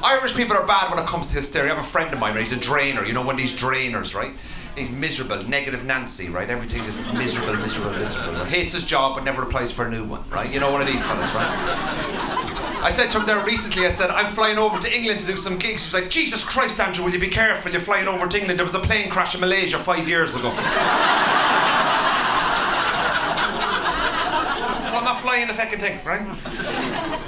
Irish people are bad when it comes to hysteria. I have a friend of mine, right? He's a drainer, you know, one of these drainers, right? He's miserable, negative Nancy, right? Everything is miserable. Right? Hates his job but never applies for a new one, right? You know, one of these fellas, right? I said to him there recently, I said, I'm flying over to England to do some gigs. He was like, Jesus Christ, Andrew, will you be careful? You're flying over to England. There was a plane crash in Malaysia 5 years ago. So I'm not flying the fucking thing, right?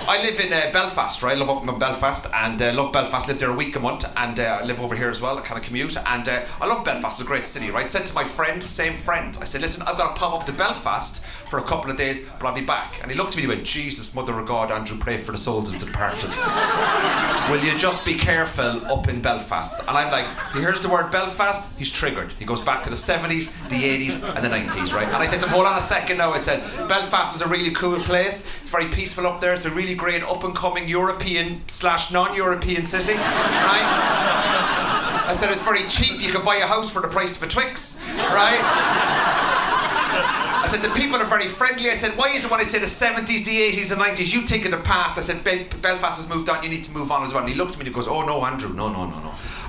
I live in Belfast, right? I live up in Belfast and love Belfast. Lived there a week a month and I live over here as well. I kind of commute and I love Belfast. It's a great city, right? Said to my friend, same friend, I said, listen, I've got to pop up to Belfast for a couple of days, but I'll be back. And he looked at me and he went, Jesus, Mother of God, Andrew, pray for the souls of the departed. Will you just be careful up in Belfast? And I'm like, he hears the word Belfast, he's triggered. He goes back to the 70s, the 80s and the 90s, right? And I said to him, hold on a second now. I said, Belfast is a really cool place. It's very peaceful up there. It's a really great up-and-coming European/non-European city, right? I said, it's very cheap. You can buy a house for the price of a Twix, right? I said, the people are very friendly. I said, why is it when I say the 70s, the 80s, the 90s, you think of the past? I said, Belfast has moved on, you need to move on as well. And he looked at me and he goes, oh no, Andrew, no.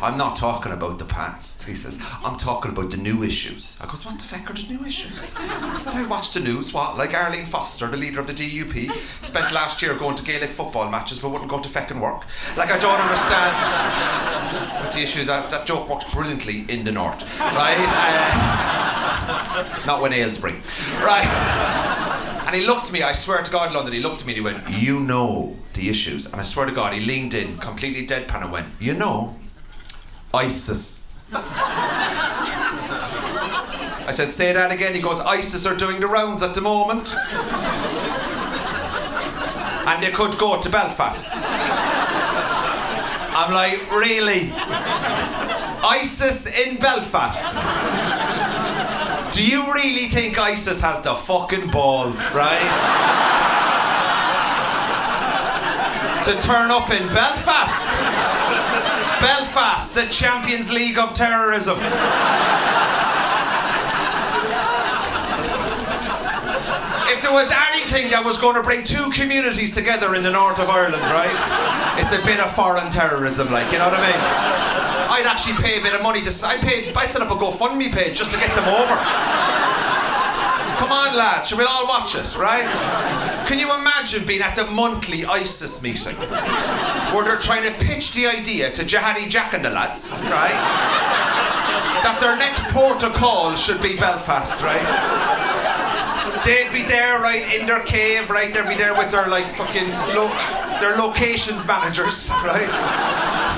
I'm not talking about the past. He says, I'm talking about the new issues. I goes, what the fuck are the new issues? I said, I watched the news, what? Like Arlene Foster, the leader of the DUP, spent last year going to Gaelic football matches but wouldn't go to fucking work. Like, I don't understand what the issue is. That joke works brilliantly in the north, right? Not when Aylesbury. Right. And he looked at me, I swear to God, London, he looked at me and he went, you know the issues. And I swear to God, he leaned in, completely deadpan and went, you know, ISIS. I said, say that again. He goes, ISIS are doing the rounds at the moment. And they could go to Belfast. I'm like, really? ISIS in Belfast? Do you really think ISIS has the fucking balls, right? To turn up in Belfast? Belfast, the Champions League of terrorism. If there was anything that was going to bring two communities together in the north of Ireland, right? It's a bit of foreign terrorism, like, you know what I mean? I'd actually pay a bit of money to... I'd set up a GoFundMe page just to get them over. Come on, lads, shall we all watch it, right? Can you imagine being at the monthly ISIS meeting where they're trying to pitch the idea to Jihadi Jack and the lads, right? That their next port of call should be Belfast, right? They'd be there, right, in their cave, right? They'd be there with their, like, fucking... their locations managers, right?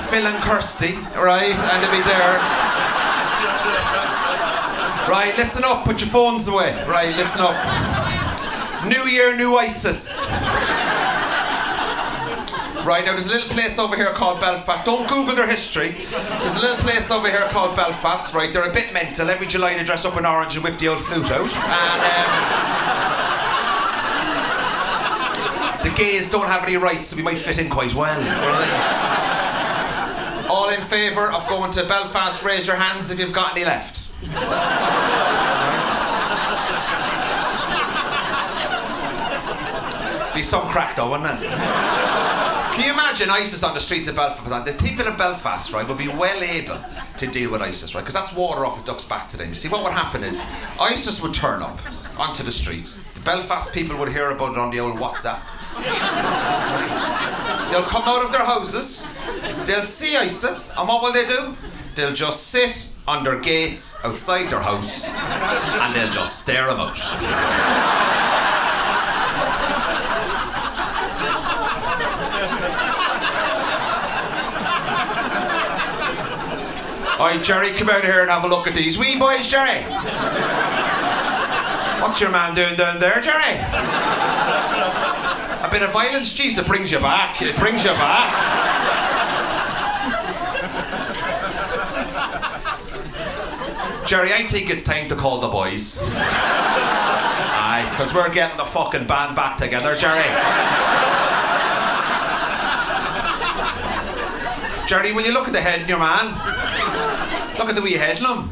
Phil and Kirsty, right? And they'd be there... Right, listen up, put your phones away. Right, listen up. New year, new ISIS. Right, now there's a little place over here called Belfast. Don't Google their history. There's a little place over here called Belfast, right? They're a bit mental. Every July they dress up in orange and whip the old flute out. And the gays don't have any rights, so we might fit in quite well, right? All in favour of going to Belfast, raise your hands if you've got any left. Be some crack though, wouldn't it? Can you imagine ISIS on the streets of Belfast? The people in Belfast, right, would be well able to deal with ISIS, right? Because that's water off a duck's back to them. You see, what would happen is ISIS would turn up onto the streets. The Belfast people would hear about it on the old WhatsApp. They'll come out of their houses, they'll see ISIS, and what will they do? They'll just sit on their gates outside their house and they'll just stare them out. Alright, Jerry, come out here and have a look at these wee boys, Jerry. What's your man doing down there, Jerry? A bit of violence? Jeez, it brings you back. It brings you back. Jerry, I think it's time to call the boys. Aye, because we're getting the fucking band back together, Jerry. Jerry, will you look at the head in your man? Look at the wee headlam.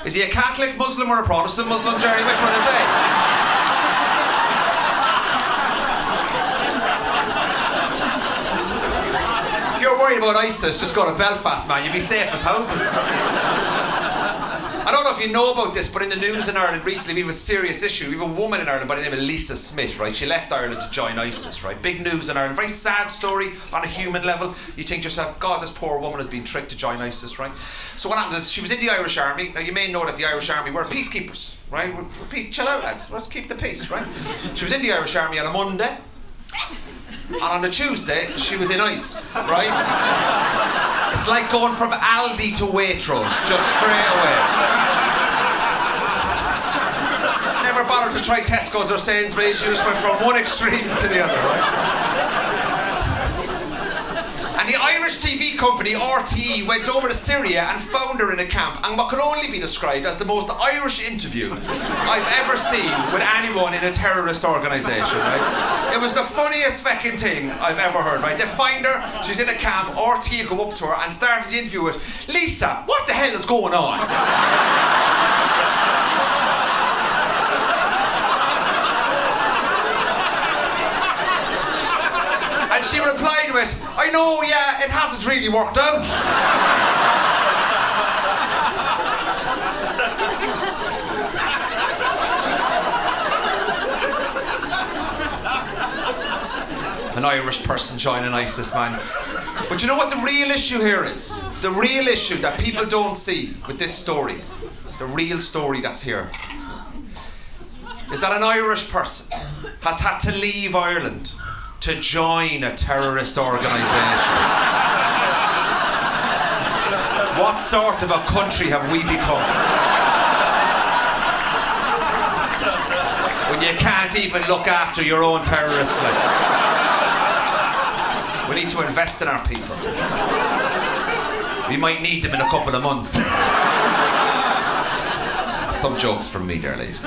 Is he a Catholic Muslim or a Protestant Muslim, Jerry? Which one is he? If you're worried about ISIS, just go to Belfast, man. You'll be safe as houses. I don't know if you know about this, but in the news in Ireland recently, we have a serious issue. We have a woman in Ireland by the name of Lisa Smith, right? She left Ireland to join ISIS, right? Big news in Ireland. Very sad story on a human level. You think to yourself, God, this poor woman has been tricked to join ISIS, right? So what happened is she was in the Irish Army. Now, you may know that the Irish Army were peacekeepers, right? Chill out, lads. Let's keep the peace, right? She was in the Irish Army on a Monday. And on a Tuesday, she was in ISIS, right? It's like going from Aldi to Waitrose, just straight away. Never bothered to try Tesco's or Sainsbury's, you just went from one extreme to the other, right? And the Irish TV company RTE went over to Syria and found her in a camp, and what can only be described as the most Irish interview I've ever seen with anyone in a terrorist organisation, right? It was the funniest fucking thing I've ever heard, right? They find her, she's in a camp, RTE go up to her and start the interview with, Lisa, what the hell is going on? And she replied with, I know, yeah, it hasn't really worked out. An Irish person joining ISIS, man. But you know what the real issue here is? The real issue that people don't see with this story, the real story that's here, is that an Irish person has had to leave Ireland to join a terrorist organisation. What sort of a country have we become? When you can't even look after your own terrorists, like. We need to invest in our people. We might need them in a couple of months. Some jokes from me there, ladies.